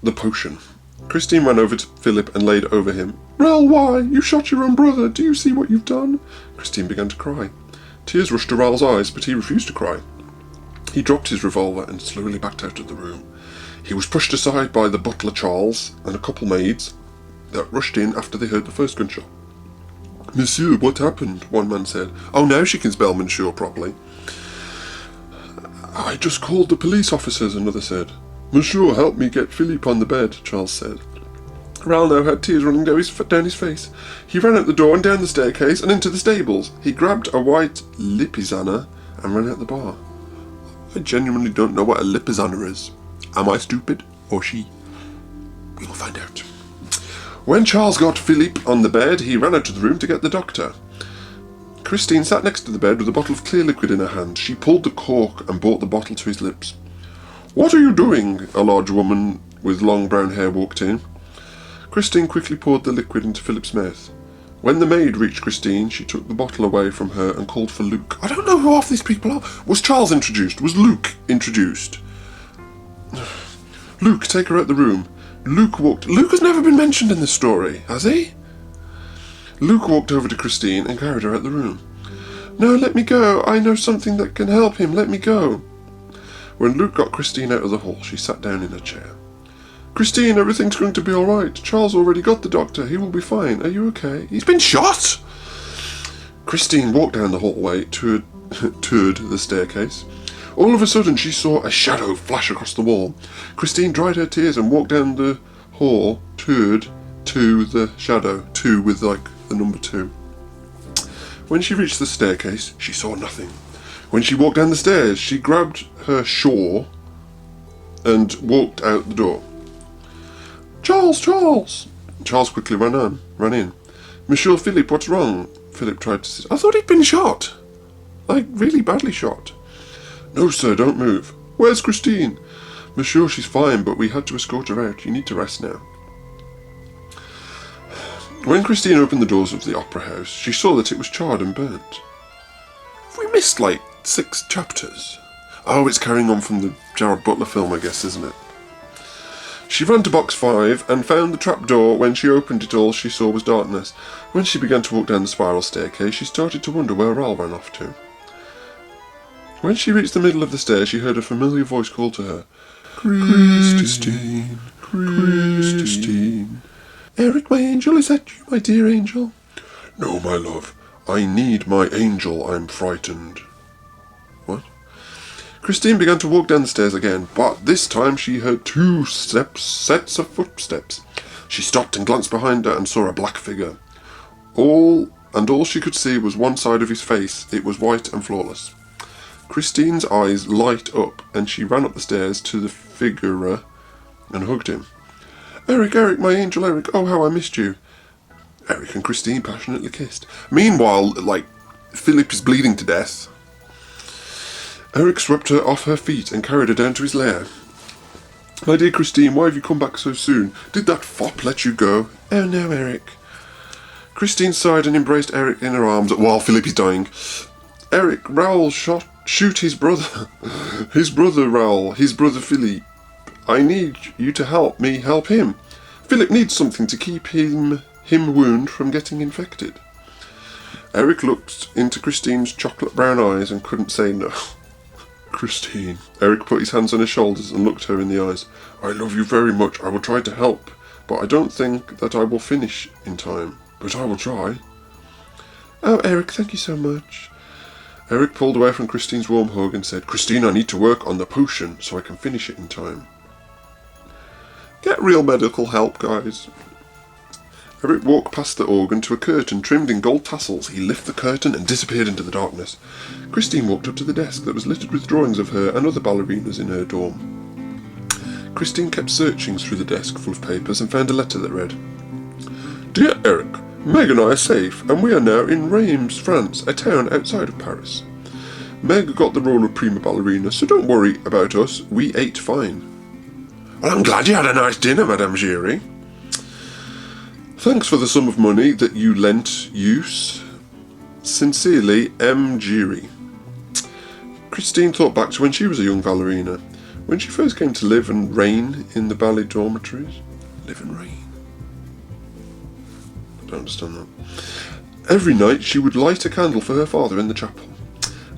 The potion. Christine ran over to Philip and laid over him. Raoul, why? You shot your own brother. Do you see what you've done? Christine began to cry. Tears rushed to Raoul's eyes, but he refused to cry. He dropped his revolver and slowly backed out of the room. He was pushed aside by the butler Charles and a couple maids that rushed in after they heard the first gunshot. Monsieur, what happened? One man said. Oh, now she can spell Monsieur properly. I just called the police officers, another said. Monsieur, help me get Philippe on the bed, Charles said. Raoul now had tears running down his face. He ran out the door and down the staircase and into the stables. He grabbed a white lipizzaner and ran out the bar. I genuinely don't know what a lipizzaner is. Am I stupid or she? We'll find out. When Charles got Philippe on the bed, he ran out of the room to get the doctor. Christine sat next to the bed with a bottle of clear liquid in her hand. She pulled the cork and brought the bottle to his lips. What are you doing? A large woman with long brown hair walked in. Christine quickly poured the liquid into Philip's mouth. When the maid reached Christine, she took the bottle away from her and called for Luke. I don't know who half these people are. Was Charles introduced? Was Luke introduced? Luke, take her out the room. Luke has never been mentioned in this story, has he? Luke walked over to Christine and carried her out the room. No, let me go. I know something that can help him. Let me go. When Luke got Christine out of the hall, she sat down in a chair. Christine, everything's going to be all right. Charles already got the doctor. He will be fine. Are you okay? He's been shot! Christine walked down the hallway toward the staircase. All of a sudden, she saw a shadow flash across the wall. Christine dried her tears and walked down the hall toward the shadow. 2 with, the number 2. When she reached the staircase, she saw nothing. When she walked down the stairs, she grabbed her shawl and walked out the door. Charles! Charles quickly ran in. Monsieur Philippe, what's wrong? Philip tried to sit. I thought he'd been shot. Really badly shot. No, sir, don't move. Where's Christine? Monsieur, she's fine, but we had to escort her out. You need to rest now. When Christine opened the doors of the opera house, she saw that it was charred and burnt. Have we missed, 6 chapters? Oh, it's carrying on from the Jared Butler film, I guess, isn't it? She ran to box 5 and found the trap door. When she opened it, all she saw was darkness. When she began to walk down the spiral staircase, she started to wonder where Raoul ran off to. When she reached the middle of the stairs, she heard a familiar voice call to her. Christine. Eric, my angel, is that you, my dear angel? No, my love. I need my angel. I'm frightened. What? Christine began to walk down the stairs again, but this time she heard 2 sets of footsteps. She stopped and glanced behind her and saw a black figure. All she could see was one side of his face. It was white and flawless. Christine's eyes light up, and she ran up the stairs to the figure and hugged him. Eric, my angel Eric, oh, how I missed you. Eric and Christine passionately kissed. Meanwhile, Philip is bleeding to death. Eric swept her off her feet and carried her down to his lair. My dear Christine, why have you come back so soon? Did that fop let you go? Oh no, Eric. Christine sighed and embraced Eric in her arms while Philip is dying. Eric, Raoul shoot his brother. His brother Raoul, his brother Philippe. I need you to help me help him. Philip needs something to keep him wound from getting infected. Eric looked into Christine's chocolate brown eyes and couldn't say no. Christine. Eric put his hands on her shoulders and looked her in the eyes. I love you very much. I will try to help, but I don't think that I will finish in time. But I will try. Oh, Eric, thank you so much. Eric pulled away from Christine's warm hug and said, Christine, I need to work on the potion so I can finish it in time. Get real medical help, guys. Eric walked past the organ to a curtain trimmed in gold tassels. He lifted the curtain and disappeared into the darkness. Christine walked up to the desk that was littered with drawings of her and other ballerinas in her dorm. Christine kept searching through the desk full of papers and found a letter that read, Dear Eric, Meg and I are safe, and we are now in Reims, France, a town outside of Paris. Meg got the role of prima ballerina, so don't worry about us. We ate fine. Well, I'm glad you had a nice dinner, Madame Giry. Thanks for the sum of money that you lent use. Sincerely, M. Giry. Christine thought back to when she was a young ballerina. When she first came to live and reign in the ballet dormitories. Live and reign. I don't understand that. Every night she would light a candle for her father in the chapel.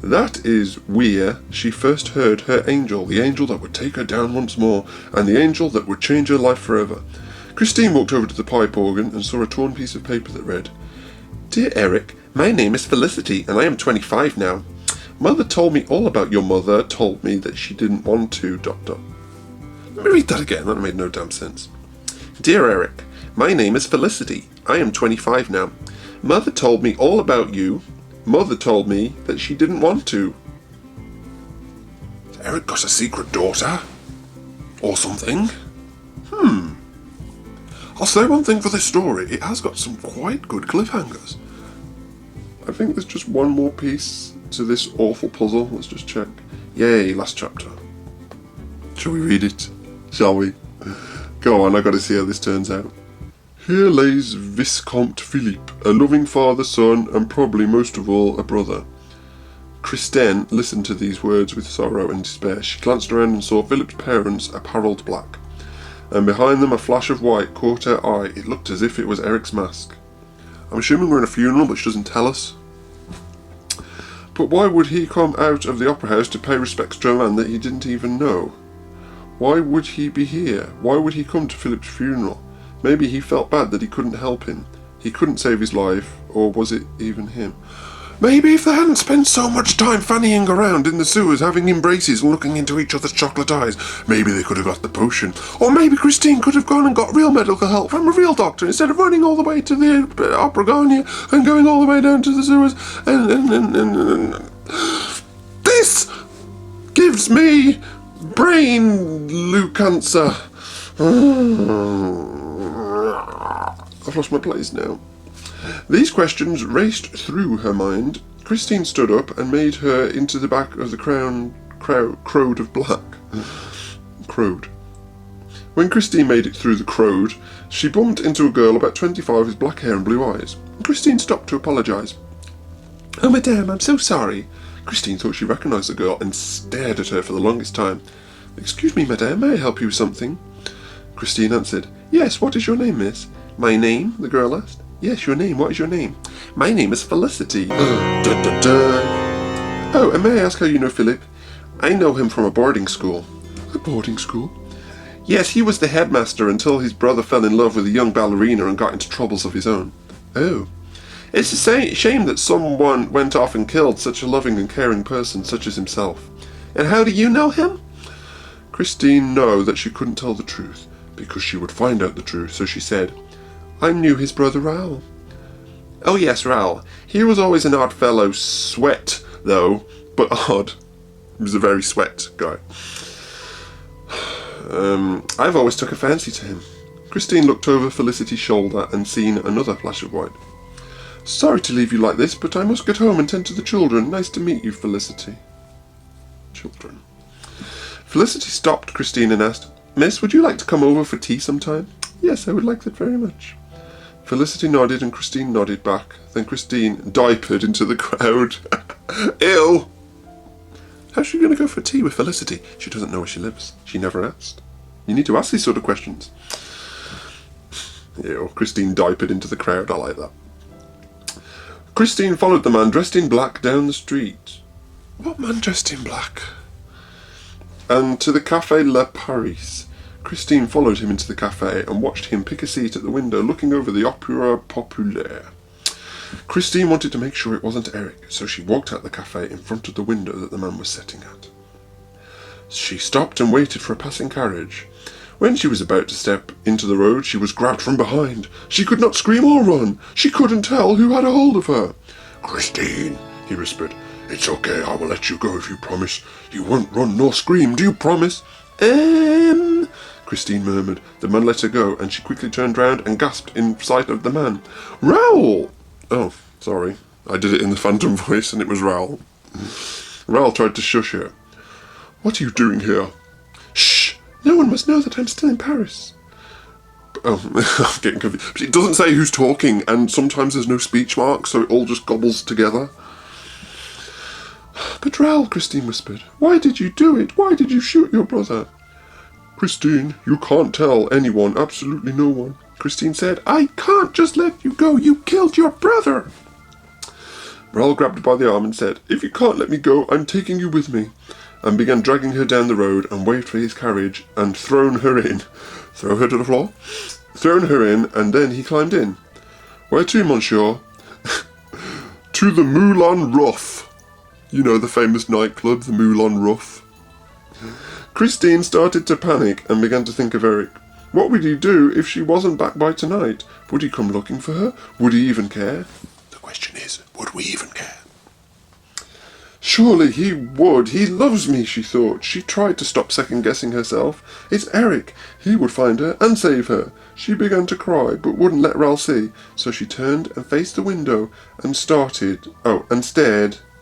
That is where she first heard her angel, the angel that would take her down once more, and the angel that would change her life forever. Christine walked over to the pipe organ and saw a torn piece of paper that read, "Dear Eric, my name is Felicity and I am 25 now. Mother told me all about your mother, told me that she didn't want to... ... Let me read that again, that made no damn sense. Dear Eric, my name is Felicity. I am 25 now. Mother told me all about you. Mother told me that she didn't want to." Has Eric got a secret daughter? Or something? I'll say one thing for this story, it has got some quite good cliffhangers. I think there's just one more piece to this awful puzzle. Let's just check. Yay, last chapter. Shall we read it? Shall we? Go on, I gotta see how this turns out. Here lays Viscount Phillip, a loving father, son, and probably most of all, a brother. Christine listened to these words with sorrow and despair. She glanced around and saw Philip's parents apparelled black, and behind them a flash of white caught her eye. It looked as if it was Eric's mask. I'm assuming we're in a funeral, but she doesn't tell us. But why would he come out of the opera house to pay respects to a man that he didn't even know? Why would he be here? Why would he come to Philip's funeral? Maybe he felt bad that he couldn't help him. He couldn't save his life, or was it even him? Maybe if they hadn't spent so much time fannying around in the sewers, having embraces and looking into each other's chocolate eyes, maybe they could have got the potion. Or maybe Christine could have gone and got real medical help from a real doctor instead of running all the way to the Opera Garnier and going all the way down to the sewers. And this gives me brain cancer. I've lost my place now. These questions raced through her mind. Christine stood up and made her into the back of the crowd of black. Crowed. When Christine made it through the crowd, she bumped into a girl about 25 with black hair and blue eyes. Christine stopped to apologise. "Oh, madame, I'm so sorry." Christine thought she recognised the girl and stared at her for the longest time. "Excuse me, madame, may I help you with something?" Christine answered, "Yes, what is your name, miss?" "My name?" the girl asked. "Yes, your name. What is your name?" "My name is Felicity." "Oh, and may I ask how you know Philip?" "I know him from a boarding school." "A boarding school?" "Yes, he was the headmaster until his brother fell in love with a young ballerina and got into troubles of his own." "Oh." "It's a shame that someone went off and killed such a loving and caring person such as himself." "And how do you know him?" Christine knew that she couldn't tell the truth, because she would find out the truth, so she said, "I knew his brother Raoul." "Oh yes, Raoul. He was always an odd fellow. Sweat, though, but odd. He was a very sweat guy. I've always took a fancy to him." Christine looked over Felicity's shoulder and seen another flash of white. "Sorry to leave you like this, but I must get home and tend to the children. Nice to meet you, Felicity." Children. Felicity stopped Christine and asked, "Miss, would you like to come over for tea sometime?" "Yes, I would like that very much." Felicity nodded and Christine nodded back. Then Christine diapered into the crowd. Ew! How's she going to go for tea with Felicity? She doesn't know where she lives. She never asked. You need to ask these sort of questions. Ew, Christine diapered into the crowd. I like that. Christine followed the man dressed in black down the street. What man dressed in black? And to the Café La Paris. Christine followed him into the cafe and watched him pick a seat at the window looking over the Opera Populaire. Christine wanted to make sure it wasn't Eric, so she walked out the cafe in front of the window that the man was sitting at. She stopped and waited for a passing carriage. When she was about to step into the road, she was grabbed from behind. She could not scream or run. She couldn't tell who had a hold of her. "Christine," he whispered, "it's okay, I will let you go if you promise. You won't run nor scream, do you promise?" Christine murmured. The man let her go, and she quickly turned round and gasped in sight of the man. "Raoul!" Oh, sorry. I did it in the phantom voice, and it was Raoul. Raoul tried to shush her. "What are you doing here?" "Shh! No one must know that I'm still in Paris." Oh, I'm getting confused. But it doesn't say who's talking, and sometimes there's no speech marks, so it all just gobbles together. But Ral, Christine whispered, why did you do it? Why did you shoot your brother? Christine, you can't tell anyone, absolutely no one. Christine said, I can't just let you go. You killed your brother. Ral grabbed her by the arm and said, if you can't let me go, I'm taking you with me, and began dragging her down the road and waved for his carriage and thrown her in. Throw her to the floor? Thrown her in, and then he climbed in. Where to, monsieur? To the Moulin Rouge. You know, the famous nightclub, the Moulin Rouge. Christine started to panic and began to think of Eric. What would he do if she wasn't back by tonight? Would he come looking for her? Would he even care? The question is, would we even care? Surely he would. He loves me, she thought. She tried to stop second-guessing herself. It's Eric. He would find her and save her. She began to cry, but wouldn't let Ral see, so she turned and faced the window and stared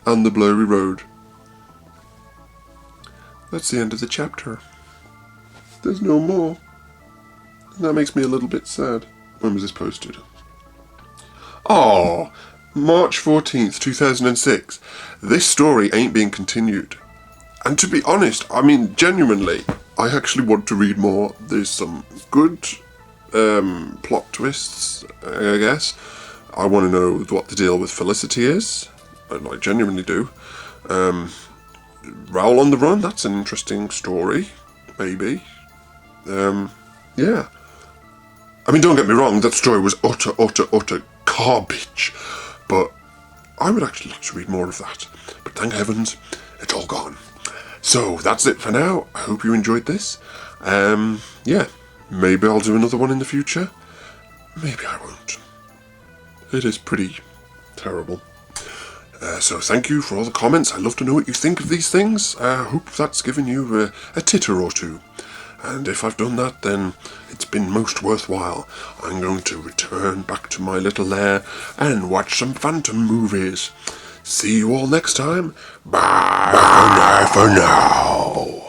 on the blurry road. That's the end of the chapter. There's no more. And that makes me a little bit sad. When was this posted? Oh, March 14th, 2006. This story ain't being continued. And to be honest, I mean, genuinely, I actually want to read more. There's some good plot twists, I guess. I want to know what the deal with Felicity is. I genuinely do. Raoul on the Run, that's an interesting story, maybe. Yeah. I mean, don't get me wrong, that story was utter garbage. But I would actually like to read more of that. But thank heavens, it's all gone. So, that's it for now. I hope you enjoyed this. Yeah, maybe I'll do another one in the future. Maybe I won't. It is pretty terrible. So thank you for all the comments. I love to know what you think of these things. I hope that's given you a titter or two. And if I've done that, then it's been most worthwhile. I'm going to return back to my little lair and watch some phantom movies. See you all next time. Bye for now.